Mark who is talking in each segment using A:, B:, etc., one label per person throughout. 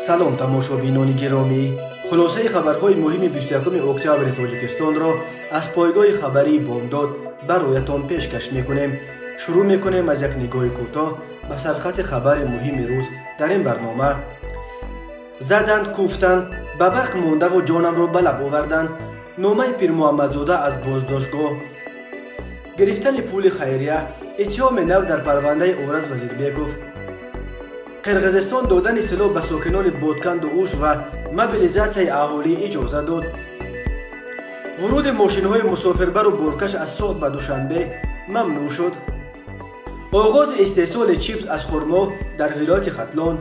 A: салом тамошобинони гиромӣ, хулосаи хабарҳои муҳими 21 октябри тоҷикистонро аз пойгоҳи хабарии бомдод бароятон пешкаш мекунем. шурӯъ мекунем аз як нигоҳи кӯтоҳ ба сархати хабари муҳими рӯз. дар ин барнома заданд, куфтанд, ба барқ мондаву ҷонамро ба лаб оварданд. номаи пир муҳаммадзода аз боздоштгоҳ, гирифтани пули хайрия, иттиҳоми нав дар парвандаи Ораз Вазирбеков, қирғизистон додани силоҳ ба сокинони Бодканду Уш ва мобилизатсияи аҳолӣ иҷозат дод. вуруди мошинҳои мусофирбару боркаш аз соғд ба Душанбе мамнӯъ шуд. оғози истеҳсоли чипс аз хурмо дар вилояти Хатлон.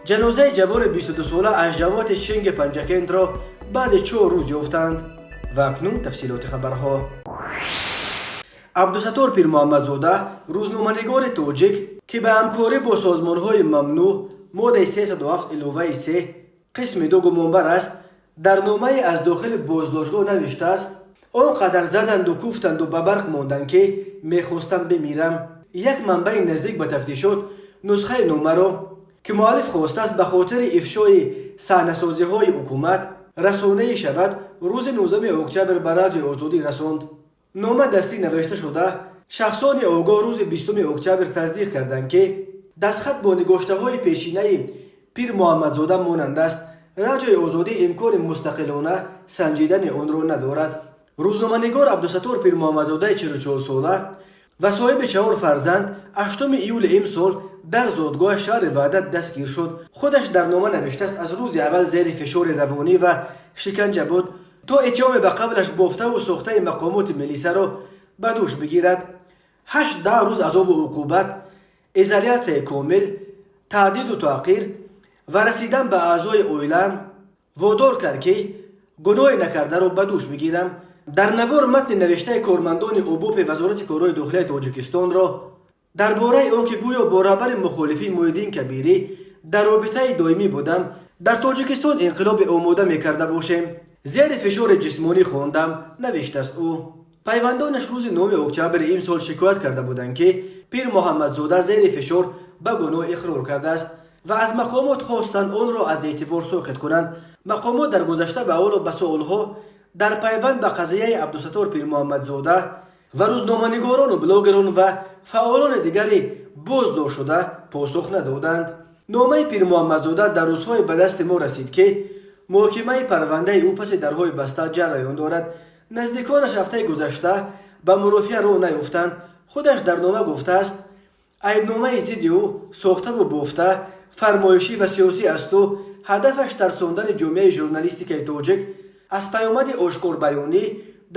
A: ҷанозаи ҷавони 22-сола аз ҷамоати Шинги Панҷакентро баъди 4 рӯз ёфтанд. ва акнун тафсилоти хабарҳо. Абдусаттор Пирмуҳаммадзода, рӯзноманигори тоҷик, ки ба ҳамкорӣ бо созмонҳои мамнӯъ моддаи 307 иловаи 3 қисми 2 гумонбар аст, дар номае аз дохили боздоштгоҳ навиштааст: он қадар заданду куфтанду ба барқ монданд ки мехостам бимирам. як манбаи наздик ба тафтишот нусхаи номаро, ки муаллиф хостааст ба хотири ифшои саҳнасозиҳои ҳукумат расонае шавад, рӯзи 19 октябр ба радиои Озодӣ расонд. нома дастӣ навишта шуда, шахсони огоҳ рӯзи 20 октябр tasdiq карданд ки дастхат бо нигоштаҳои пешинаи Пир Муҳаммадзода монанд аст. радиои Озодӣ имкони мустақилона санҷидани онро надорад. рӯзноманигор Абдусаттор Пир Муҳаммадзодаи 44 сола ва соҳиби 4 фарзанд 8 июли имсол дар зодгоҳ шаҳри Ваҳдат дастгир шуд. худаш дар нома навиштааст аз рӯзи аввал зери фишори равонӣ ва шиканҷа буд, то иттиҳоми ба қаблаш бофтаву сохтаи мақомоти милисаро ба дӯш бигирад. 8 рӯз азобу уқубат, изолясияи комил, таҳдиду таъқир ва расидан ба аъзои оилаам водор кард ки гуноҳе накардаро ба дӯш бигирам. дар навор матни навиштаи кормандони ОБОПи Вазорати корҳои дохилияи Тоҷикистонро дар бораи он ки гӯё бо раҳбари мухолифин Муҳиддин Кабирӣ дар робитаи доимӣ будам, дар Тоҷикистон инқилоби омода мекарда бошем, зери фишори ҷисмонӣ хондам, навиштааст ӯ. пайвандонаш рӯзи 9 октябри имсол шикоят карда буданд ки Пир Муҳаммадзода зери фишор ба гуноҳ иқрор кардааст ва аз мақомот хостанд онро аз эътибор соқит кунанд. мақомот дар гузашта ва ҳоло ба суолҳо дар пайванд ба қазияи Абдусаттор Пир Муҳаммадзода ва рӯзноманигорону блогерон ва фаъолони дигари боздоштшуда посух надоданд. номаи Пир Муҳаммадзода дар рӯзҳое ба дасти мо расид ки муҳокимаи парвандаи ӯ паси дарҳои баста ҷараён дорад. наздиконаш ҳафтаи гузашта ба мурофиа роҳ наёфтанд. худаш дар нома гуфтааст айбномаи зидди ӯ сохтаву бофта, фармоишӣ ва сиёсӣ асту ҳадафаш тарсондани ҷомеаи журналистикаи тоҷик аз паёмади ошкорбаёнӣ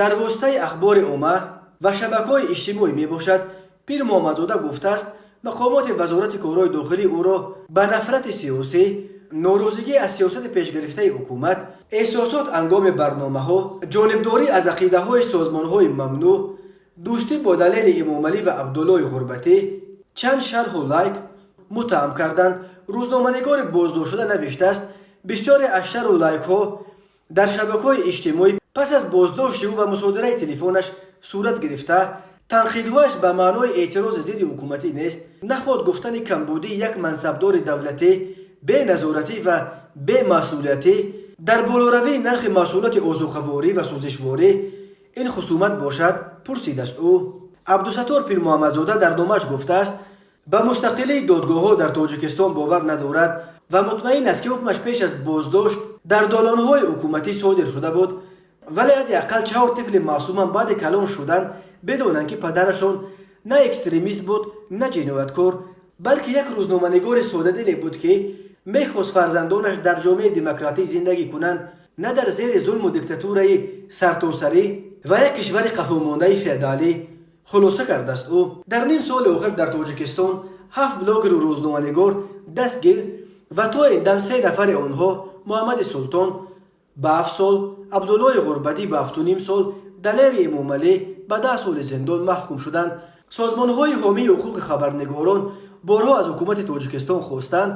A: дар воситаи ахбори омма ва шабакаҳои иҷтимоӣ мебошад. Пир Муҳаммадзода гуфтааст мақомоти Вазорати корҳои дохилӣ ӯро ба нафрати сиёсӣ, норозигӣ аз сиёсати пешгирифтаи ҳукумат, эҳсосот ҳангоми барномаҳо, ҷонибдорӣ аз ақидаҳои созмонҳои мамнӯъ, дӯстӣ бо Далели Эмомалӣ ва Абдуллои Ғурбатӣ чанд шарҳу лайк муттаҳам карданд. рӯзноманигори боздоштшуда навиштааст бисёре аз шарҳу лайкҳо дар шабакаҳои иҷтимоӣ пас аз боздошти ӯ ва мусодираи телефонаш сурат гирифта, танқидҳояш ба маънои эътирози зидди ҳукуматӣ нест. нахот гуфтани камбудии як мансабдори давлатӣ беназоратӣ ва бемасъулиятӣ дар болоравии нархи маҳсулоти озуқаворӣ ва сӯзишворӣ ин хусумат бошад, пурсидааст ӯ. Абдусаттор Пир Муҳаммадзода дар номааш гуфтааст ба мустақилии додгоҳҳо дар Тоҷикистон бовар надорад ва мутмаин аст ки ҳукмаш пеш аз боздошт дар долонҳои ҳукуматӣ содир шуда буд, вале ҳадди аққал 4 тифли маъсуман баъди калон шудан бидонанд ки падарашон на экстремист буд, на ҷинояткор, балки як рӯзноманигори содадиле буд ки мехост фарзандонаш дар ҷомеаи демократӣ зиндагӣ кунанд, на дар зери зулму диктатураи сартосарӣ ва як кишвари қафомондаи феодалӣ, хулоса кардааст ӯ. дар ним соли охир дар Тоҷикистон 7 блогеру рӯзноманигор дастгир ва то ин дам 3 нафари онҳо Муҳаммади Султон ба 7 сол, Абдуллои Ғурбатӣ ба 7.5 сол, Далели Эмомалӣ ба 10 соли зиндон маҳкум шуданд. созмонҳои ҳомии ҳуқуқи хабарнигорон борҳо аз ҳукумати Тоҷикистон хостанд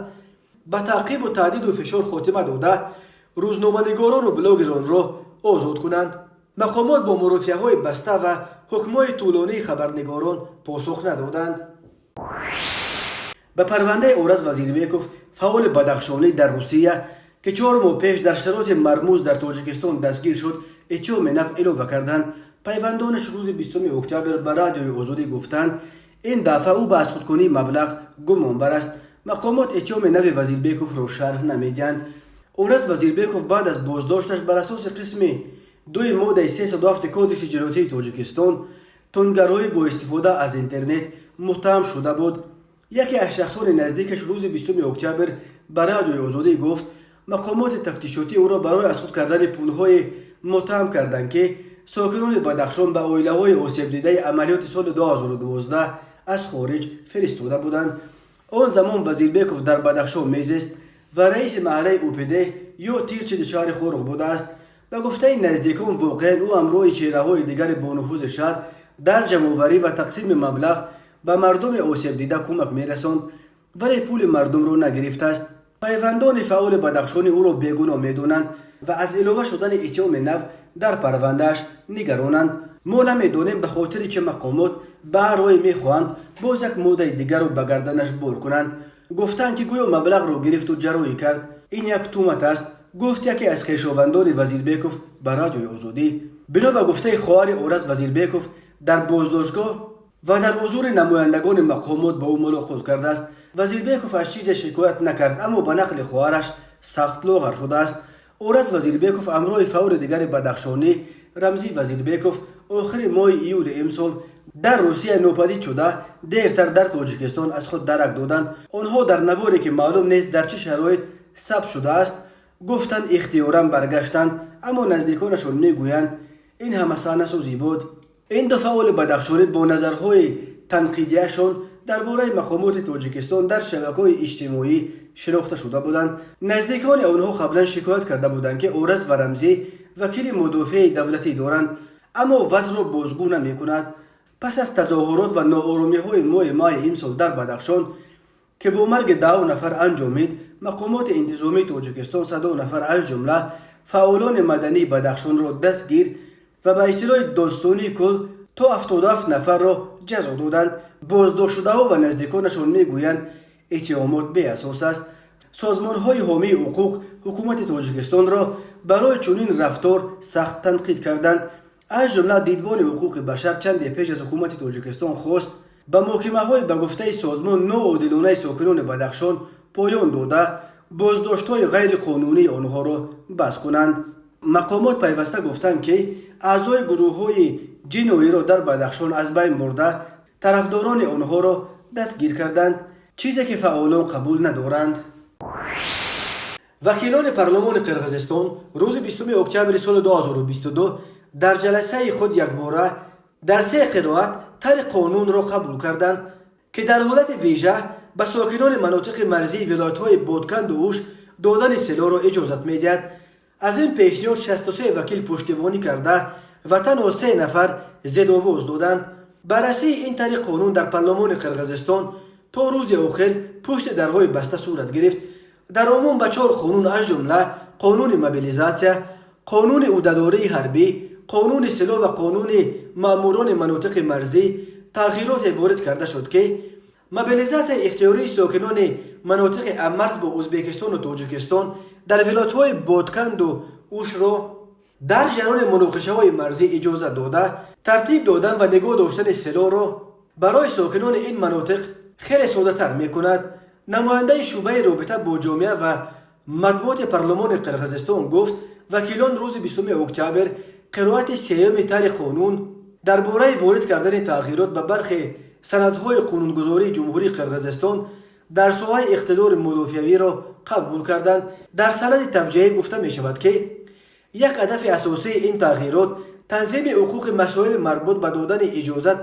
A: ба таъқибу таҳдиду фишор хотима дода рӯзноманигорону блогеронро озод кунанд. мақомот бо мурофиаҳои баста ва ҳукмҳои тӯлонии хабарнигорон посух надоданд. ба парвандаи Ораз Вазирбеков فعال بدخشانی در روسیه که 4 ماه پیش در شرایط مرموز در تاجیکستان دستگیر شد اتیوم نف اعلام کردند. پیوندانش روز 20 اکتبر به رادیوی آزادی گفتند این دفعه او به از خودکنی مبلغ گمانبر است. مقامات اتیوم نف وزیربیکوف را شرح نمیدهند. اورس وزیربیکوف بعد از بازداشتش بر اساس قسم 2 ماده 307 کدش اجراتی تاجیکستان تندگرایی با استفاده از اینترنت متهم شده بود. یکی از شخصان نزدیکش روز 20 اکتبر به رادیوی آزادی گفت مقامات تفتیشاتی او را برای از خود کردن پولهای متهم کردند که ساکنان بدخشان به عائله‌های آسیب دیده عملیات سال 2012 از خارج فرستاده بودند. آن زمان وزیربیکوف در بدخشان میزیست و رئیس محله اوپیده یا تیرچه دچار خورق بوده است. به گفته نزدیکان واقعا او همراه چهره‌های دیگر با نفوذ شهر در جمع‌آوری و تقسیم مبلغ به مردم آسیب دیده کمک می‌رساند ولی پول مردم را نگرفته است. پیوندان فعال بدخشانی او را بیگناه می‌دانند و از علاوه شدن اتهام نو در پروندهش نگرانند. ما نمی‌دانیم به خاطر چه مقامات به هر راه می‌خواهند باز یک ماده دیگر را به گردنش بار کنند. گفتند که گویا مبلغ را گرفت و جرایی کرد. این یک تهمت است، گفت یکی از خویشاوندان وزیربیکوف به رادیوی آزادی. بنا به گفته خواهر آرس وزیربیکوف در بازداشتگاه و در حضور نمایندگان مقامات با او ملاقات کرده است. وزیربیکوف از چیز شکایت نکرد اما به نقل خواهرش سخت لاغر شده است. آرس وزیربیکوف همراه فعال دیگر بدخشانی رمزی وزیربیکوف آخر ماه ایول امسال در روسیه ناپدید شده دیرتر در تاجیکستان از خود درک دادند. آنها در نواری که معلوم نیست در چه شرایط ثبت شده است گفتند اختیارا برگشتند اما نزدیکانشان میگویند این همه صحنه سازی بود. این دو فعال بدخشانی با نظرهای تنقیدیشان درباره مقامات تاجیکستان در شبکه‌های اجتماعی شناخته شده بودند. نزدیکان آنها قبلا شکایت کرده بودند که آرس و رمزی وکیل مدافع دولتی دارند اما وضع را بازگو نمی‌کند. پس از تظاهرات و ناآرامی‌های ماه امسال در بدخشان که با مرگ 10 نفر انجامید، مقامات انتظامی تاجیکستان 100 نفر از جمله فعالان مدنی بدخشان را دستگیر و به اطلاع دادستانی کل تا 77 نفر را جزا دادند. بازداشت شده‌ها و نزدیکانشان میگویند اتهامات بی اساس است. سازمان‌های حامی حقوق حکومت تاجیکستان را برای چنین رفتار سخت تنقید کردند. از جمله دیدبان حقوق بشر چند پیش از حکومت تاجیکستان خواست به محکمه‌های به گفته سازمان ناعادلانه ساکنان بدخشان پایان داده بازداشت‌های غیر قانونی آنها را بس کنند. مقامات پیوسته گفتند که اعضای گروه‌های جنایی را در بدخشان از بین برده طرفداران آنها را دستگیر کردند، چیزی که فعالان قبول ندارند. وکیلان پارلمان قرقیزستان روز 20 اکتبر سال 2022 در جلسه خود یکباره در 3 قرائت طرح قانون را قبول کردند که در حالت ویژه به ساکنان مناطق مرزی ولایت‌های بادکند و اوش دادن سلاح را اجازت می‌دهد. از این پیشنهاد 63 وکیل پشتیبانی کرده و تنها 3 نفر ضد آواز دادند. بررسی این طرح قانون در پارلمان قرقیزستان تا روز آخر پشت درهای بسته صورت گرفت. در عموم به 4 قانون از جمله قانون موبیلیزاسیا، قانون عهده‌داری حربی، قانون سلاح و قانون ماموران مناطق مرزی تغییرات وارد کرده شد که موبیلیزاسیا اختیاری ساکنان مناطق مرز با ازبکستان و تاجیکستان در ولایت‌های بادکند و اوش را در جریان مناقشه‌های مرزی اجازه داده ترتیب دادن و نگاه داشتن سلاح را برای ساکنان این مناطق خیلی ساده‌تر می‌کند. نماینده شعبه رابطه با جامعه و مطبوعات پارلمان قرقیزستان گفت وکیلان روز 20 اکتبر قرائت سیوم طرح قانون درباره وارد کردن تغییرات به برخی سندهای قانونگذاری جمهوری قرقیزستان در ساحه اقتدار مدافعی را قبول کردند. در سند توجیهی گفته می شود که یک هدف اساسی این تغییرات تنظیم حقوق مسائل مربوط به دادن اجازت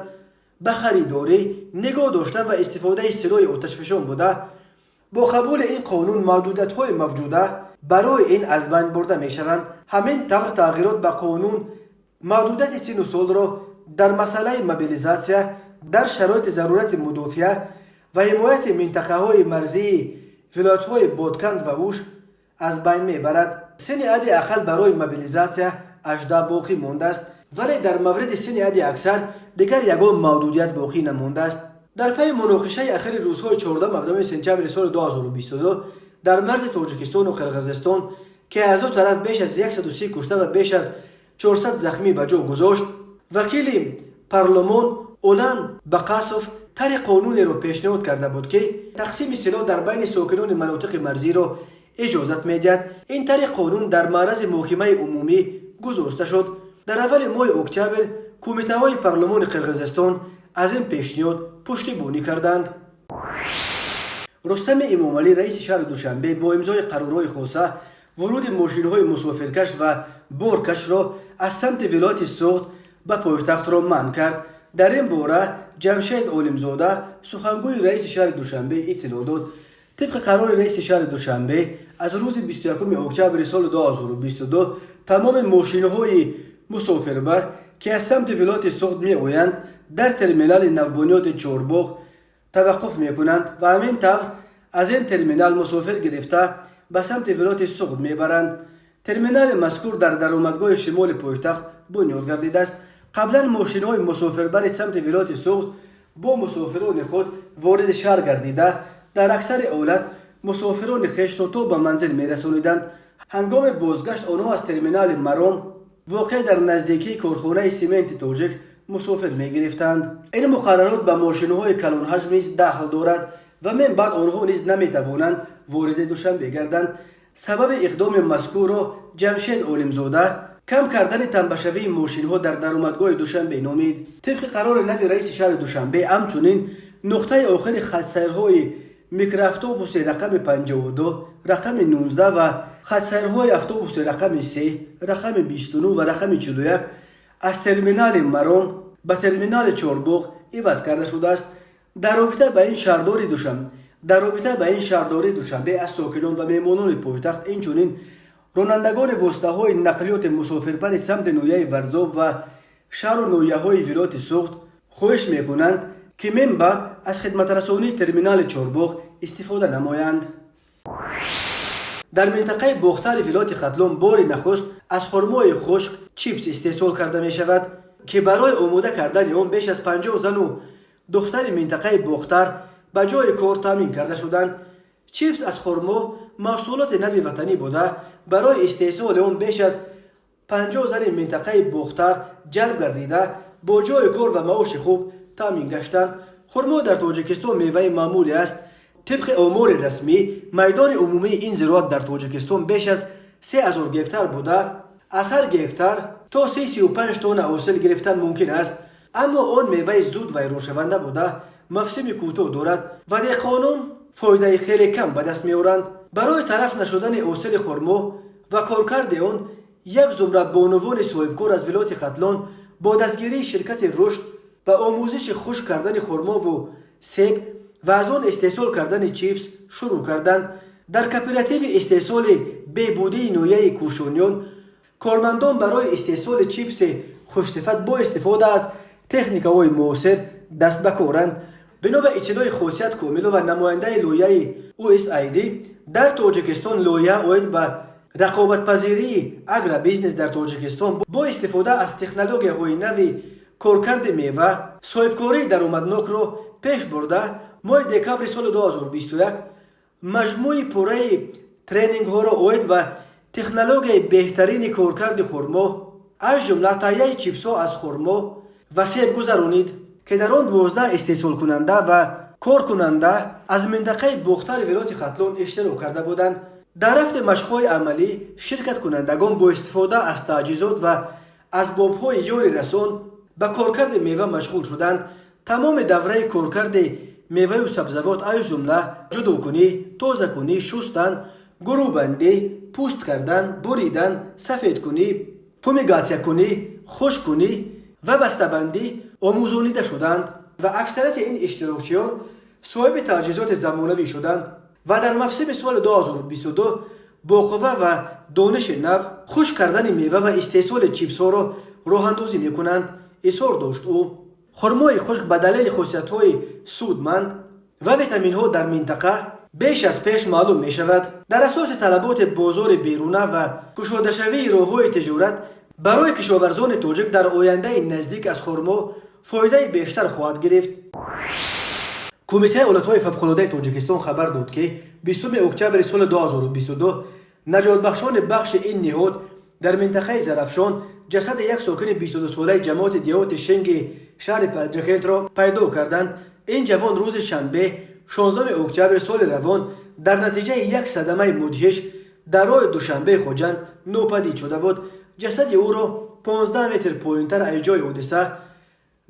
A: به خریداری، نگاه داشتن و استفاده سلاح آتشفشان بوده. با قبول این قانون محدودیت‌های موجوده برای این از بین برده می شوند. همین طور تغییرات به قانون محدودیت سن و سال را در مسئله موبیلیزاسیا در شرایط ضرورت مدافع و حمایت منطقه‌های مرزی ولایت‌های بادکند و اوش از بین میبرد. سن حد اقل برای موبیلیزاسیا 18 باقی مانده است ولی در مورد سن حد اکثر دیگر یگان محدودیت باقی نمانده است. در پی مناقشه اخیر روزهای 14 سپتامبر سال 2022 در مرز تاجیکستان و قرقیزستان که از دو طرف بیش از 130 کشته و بیش از 400 زخمی به جا گذاشت، وکیل پارلمان اولان بقاسوف طرح قانونی را پیشنهاد کرده بود که تقسیم سلاح در بین ساکنان مناطق مرزی را اجازت میدهد. این طرح قانون در معرض محکمه عمومی گذاشته شد. در اول ماه اکتبر کمیته های پارلمان قرقیزستان از این پیشنهاد پشتیبانی کردند. رستم امامعلی رئیس شهر دوشنبه با امضای قرارهای خاصه ورود ماشین‌های مسافرکش و بارکش را از سمت ولایت سوخت به پایتخت را منع کرد. در این باره جمشید عالمزاده سخنگوی رئیس شهر دوشنبه اطلاع داد. طبق قرار رئیس شهر دوشنبه از روز 21 اکتبر سال 2022 تمام ماشین‌های مسافربر که از سمت ولایت سوخت می‌آیند در ترمینال نوبنیاد چهارباغ توقف می‌کنند و همین طور از این ترمینال مسافر گرفته به سمت ولایت سوخت می‌برند. ترمینال مذکور در درآمدگاه شمال پایتخت بنیاد گردیده است. قبلا ماشین‌های مسافربر سمت ولایت سوخت با مسافران خود وارد شهر گردیده در اکثر حالت مسافران خویش را تا به منزل می‌رسانیدند. هنگام بازگشت آنها از ترمینال مرام واقع در نزدیکی کارخانه سیمنت تاجیک مسافر می‌گرفتند. این مقررات به ماشین‌های کلان حجم نیز دخل دارد و من بعد آنها نیز نمی‌توانند وارد دوشنبه گردند. سبب اقدام مذکور را جمشید عالمزاده کم کردن تنبشوی ماشین‌ها در درآمدگاه دوشنبه نامید. طبق قرار نو رئیس شهر دوشنبه همچنین نقطه آخر خط سیرهای میکرواتوبوس رقم 52 رقم 19 و خط سیرهای اتوبوس رقم 3 رقم 29 و رقم 41 از ترمینال مرام به ترمینال چهارباغ عوض کرده شده است. در رابطه به این شهرداری دوشنبه از ساکنان و مهمانان پایتخت اینچنین رانندگان واسطه‌های نقلیات مسافربر سمت نویه ورزاب و شهر و نویه‌های ولایت سوخت خواهش می‌کنند که من بعد از خدمت رسانی ترمینال چهارباغ استفاده نمایند. در منطقه باختر ولایت ختلان بار نخست از خرمای خشک چیپس استحصال کرده می شود که برای آماده کردن آن بیش از 50 زن و دختر منطقه باختر به جای کار تامین کرده شدند. چیپس از خرما محصولات نوی وطنی بوده برای استحصال آن بیش از 50 زن منطقه باختر جلب گردیده با جای کار و معاش خوب تامین گشتند. خرما در تاجیکستان میوه معمولی است. طبق آمار رسمی میدان عمومی این زراعت در تاجیکستان بیش از 3000 گکتار بوده. از هر گکتار تا 35 تن حاصل گرفتن ممکن است، اما آن میوه زود ویران شونده بوده موسم کوتاه دارد و دهقانان فایده خیلی کم به دست میآورند. برای طرف نشدن حاصل خرما و کارکرد آن یک زمره بانوان صاحبکار از ولایت ختلان با دستگیری شرکت رشد و آموزش خشک کردن خرما و سیب و از آن استحصال کردن چیپس شروع کردند. در کپراتیو استحصال بهبودی نویه کوشانیان کارمندان برای استحصال چیپس خوشصفت با استفاده از تکنیک‌های معاصر دست به کارند. بنا به اطلاع خاصیت کامل و نماینده لایحه USAID در تاجیکستان لایحه عاید به رقابت‌پذیری اگرو بیزنس در تاجیکستان با استفاده از تکنولوژی‌های نوی کارکرد میوه صاحبکاری درآمدناک را پیش برده ماه دکمبر سال 2021 مجموعه پوره ترینینگ ها را عاید به تکنولوژی بهترین کارکرد خرما از جمله تهیه چیپس ها از خرما و سیب گذرانید که در آن 12 استحصال کننده و کار کننده از منطقه باختر ولایت ختلان اشتراک کرده بودند. در رفت مشق‌های عملی شرکت کنندگان با استفاده از تجهیزات و اسباب‌های یاری رسان به کارکرد میوه مشغول شدند. تمام دوره کارکرد میوه و سبزیجات از جمله جدا کنی، تازه کنی، شستن، گروه بندی، پوست کردن، بریدن، سفید کنی، فومیگاسیون کنی، خشک کنی و بسته‌بندی آموزانیده شدند و اکثریت این اشتراکچیان صاحب تجهیزات زمانوی شدند و در موسم سال 2022 با قوه و دانش نو خشک کردن میوه و استحصال چیپس ها را راه اندازی میکنند. اصرار داشت او خرمای خشک به دلیل خاصیت‌های سودمند و ویتامین ها در منطقه بیش از پیش معلوم می شود. در اساس طلبات بازار بیرونه و گشاده شوی راه‌های تجارت برای کشاورزان تاجیک در آینده نزدیک از خرما فایده بیشتر خواهد گرفت. کمیته اولت‌های فوق‌العاده تاجیکستان خبر داد که 20 اکتبر سال 2022 نجات بخشان بخش این نهاد در منطقه زرافشان جسد یک ساکن 22 ساله جماعت دیهات شنگ شهر پنجکент را پیدا کردند. این جوان روز شنبه 16 اکتبر سال روان در نتیجه یک صدمه مدهش در راه دوشنبه خوجند ناپدید شده بود. جسد او را 15 متر پایین‌تر از جای حادثه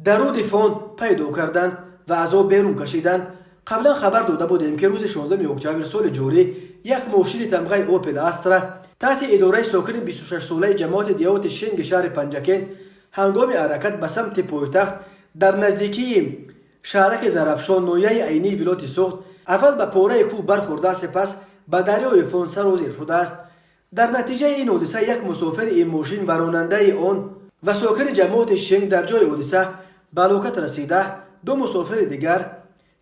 A: در رود فان پیدا کردند و از آب بیرون کشیدند. قبلا خبر داده بودیم که روز 16 اکتبر سال جاری یک ماشین تمغه اوپل استرا تحت اداره ساکن 26 ساله جماعت دیهات شنگ شهر پنجکent هنگام حرکت به سمت پایتخت در نزدیکی شهرک زرافشان نویه عینی ولایت سوخت اول به پاره کوه برخورده، سپس به دریای فان سرازیر شده است. در نتیجه این حادثه یک مسافر این ماشین و راننده آن و ساکن جماعت شنگ در جای حادثه به هلاکت رسیده. دو مسافر دیگر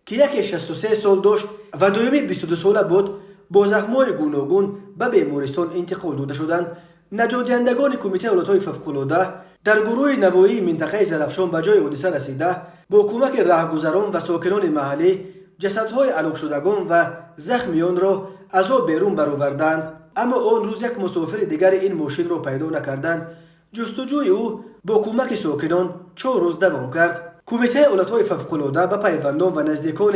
A: که یکی 63 سال داشت و دومی 22 ساله بود با زخم‌های گوناگون به بیمارستان انتقال داده شدند. نجات دهندگان کمیته اولت‌های فوق‌العاده در گروه نوایی منطقه زرافشان به جای حادثه رسیده با کمک راهگذران و ساکنان محلی جسدهای هلاک شدگان و زخمیان را از آب بیرون برآوردند، اما آن روز یک مسافر دیگر این ماشین را پیدا نکردند. جستجوی او با کمک ساکنان 4 روز دوام کرد. کمیته اولت‌های فوق‌العاده به پیوندان و نزدیکان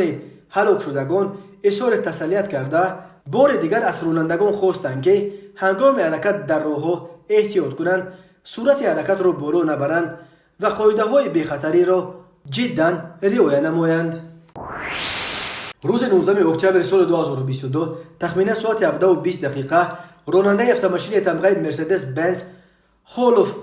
A: هلاک شدگان اظهار تسلیت کرده بار دیگر از رانندگان خواستند که هنگام حرکت در راه‌ها احتیاط کنند، سرعت حرکت را بالا نبرند و قاعده‌های بی‌خطری را جداً رعایت نمایند. روز 19 اکتبر سال 2022 تخمیناً ساعت 17:20 راننده автомашین تمغه مرسدس بنز خالف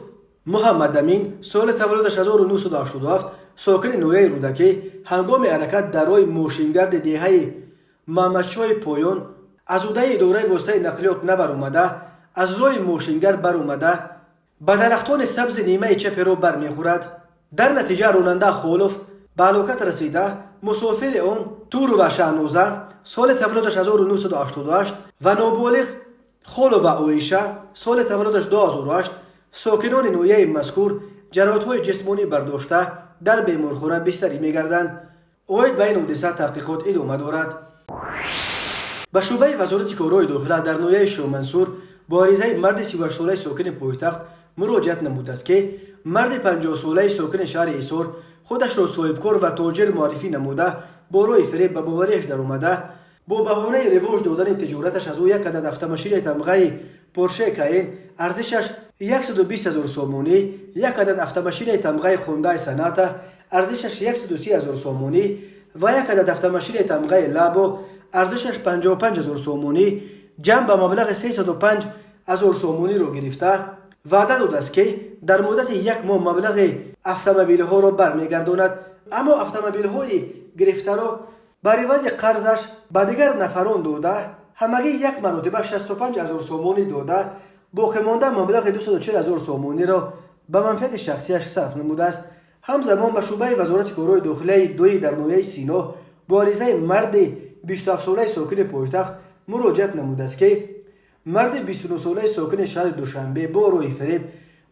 A: محمد امین سال تولدش 1987 ساکن نویه رودکی هنگام حرکت در راه ماشینگرد دیهه محمدشاه پایان از عهده اداره واسطه نقلیات نبرآمده از راه ماشینگرد برآمده به درختان سبز نیمه چپ را برمیخورد. در نتیجه راننده خالف به هلاکت رسیده. مسافر آن تور و شهنازه سال تولدش 1988 و نابالغ خالو و عایشه سال تولدش 2008 ساکنان نویه مذکور جراحت‌های جسمانی برداشته در بیمارخانه بستری می‌گردند. اوید به این حادثه تحقیقات ادامه دارد. به شعبه وزارت کارهای داخله در نویه شاه منصور با عریضه مرد 38 ساله ساکن پایتخت مراجعت نموده است که مرد 50 ساله ساکن شهر ایسار خودش را صاحبکار و تاجر معرفی نموده با راه فریب به باوریش در آمده با بهانه رواج دادن تجارتش از او یک عدد автомашین تمغه پورشه کاین ارزشش 120,000 سومونی، یک عدد автомашین تمغه خوندای سناتا ارزشش 130,000 سومونی و یک عدد автомашین تمغه لابو ارزشش 55,000 سومونی جمع به مبلغ 305,000 سومونی را گرفته وعده داده است که در مدت یک ماه مبلغ اتومبیل ها را برمیگرداند، اما اتومبیل های گرفته را بر عوض قرضش به دیگر نفران داده همگی یک مرتبه 65,000 سومونی داده باقی مانده مبلغ 240,000 سومونی را به منفعت شخصیش صرف نموده است. همزمان به شعبه وزارت کارهای داخله دوی در نویه سینا با عریضه مرد 27 ساله ساکن پایتخت مراجعت نموده است که مرد 29 ساله ساکن شهر دوشنبه با راه فریب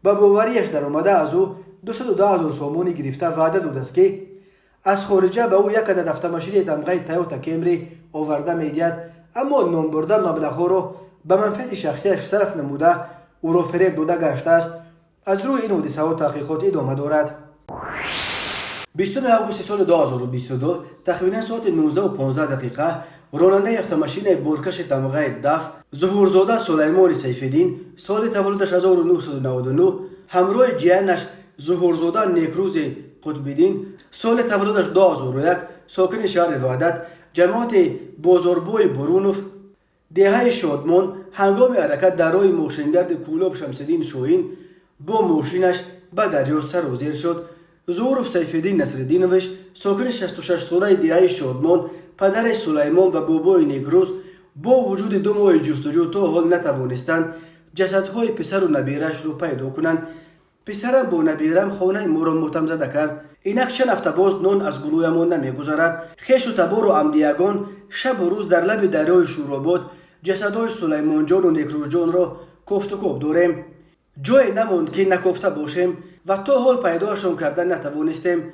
A: به باوریش در آمده از او 210,000 سومونی گرفته وعده داده است که از خارجه به او یک عدد автомашین تمغه تایوتا کمری آورده می‌دهد، اما نام برده مبلغ را به منفعت شخصیش صرف نموده او را فریب داده گشته است. از روی این حادثه ها تحقیقات ادامه دارد. 20 آگوست سال 2022 تقریبا ساعت 19:15 راننده автомашین بارکش تمغه دف ظهورزاده سلیمان سیفالدین سال تولدش 1999 همراه جیانش ظهورزاده نیکروز قطب‌الدین سال تولدش 2001 ساکن شهر وحدت جماعت بازاربوی برونوف دیهه شادمان هنگام حرکت در راه ماشینگرد کولاب شمس‌الدین شاهین با ماشینش به دریا سرازیر شد. ظهور سیفالدین نصرالدینویچ ساکن 66 ساله دیهه شادمان پدر سلیمان و بابای نیکروز با وجود 2 ماه جستجو تا حال نتوانستند جسدهای پسر و نبیرش رو پیدا کنند. پسرم با نبیرم خانه ما را ماتم زده کرد. اینک چند هفته باز نان از گلویمان نمیگذارد. خویش و تبار و عمدیگان شب و روز در لب دریای شوراباد جسدهای سلیمان جان و نیکروز جان را کفت و کوب داریم. جای نماند که نکفته باشیم و تا حال پیداشان کردن نتوانستیم.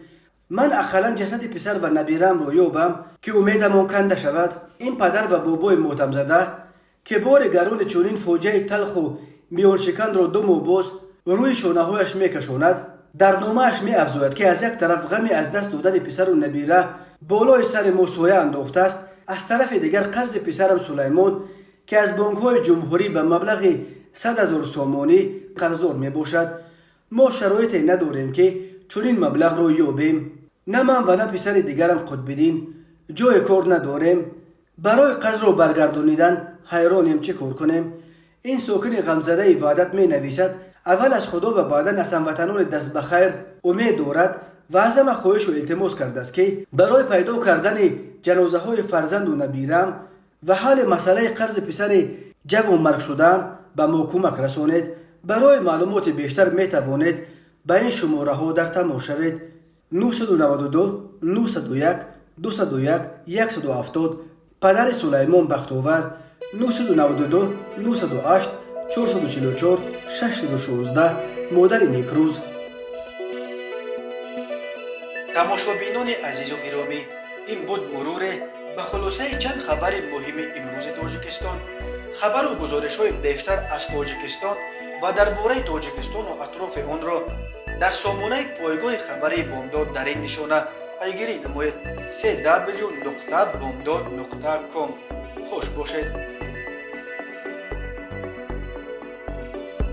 A: من اقلا جسد پسر و نبیرم رو یابم که امیدمان کنده شود. این پدر و بابای ماتم زده که بار گرون چونین فوجه تلخ و میان شکن را دو موبوس روی شانه هایش میکشاند. در نامه‌اش می افزاید که از یک طرف غمی از دست دادن پسر و نبیره بالای سر موسویه انداخته است، از طرف دیگر قرض پسرم سلیمان که از بانک‌های جمهوری به مبلغ 100,000 سامانی قرضدار می باشد. ما شرایطی نداریم که چنین مبلغ را یابیم. نه من و نه پسر دیگرم خودبینیم، جای کار نداریم. برای قرض را برگردانیدن حیرانیم چه کار کنیم. این ساکن غمزده وحدت می نویسد اول از خدا و بعدا از هموطنان دست بخیر امید دارد و از همه خواهش و التماس کرده است که برای پیدا کردن جنازه های فرزند و نبیرم و حل مسئله قرض پسر جوان مرگ شدن به ما کمک رسانید. برای معلومات بیشتر می توانید به این شماره ها در تماس شوید. 992 901 201 170 پدر سلیمان بختاور. 992 908 444 616 مادر نیکروز. تماشابینان عزیز و گرامی، این بود مرور به خلاصه چند خبر مهم امروز تاجیکستان. خبر و گزارش های بیشتر از تاجیکستان و درباره تاجیکستان و اطراف آن را در سامانه پایگاه خبری بامداد در این نشانه پیگیری نمایید: www.bomdad.com. خوش باشید.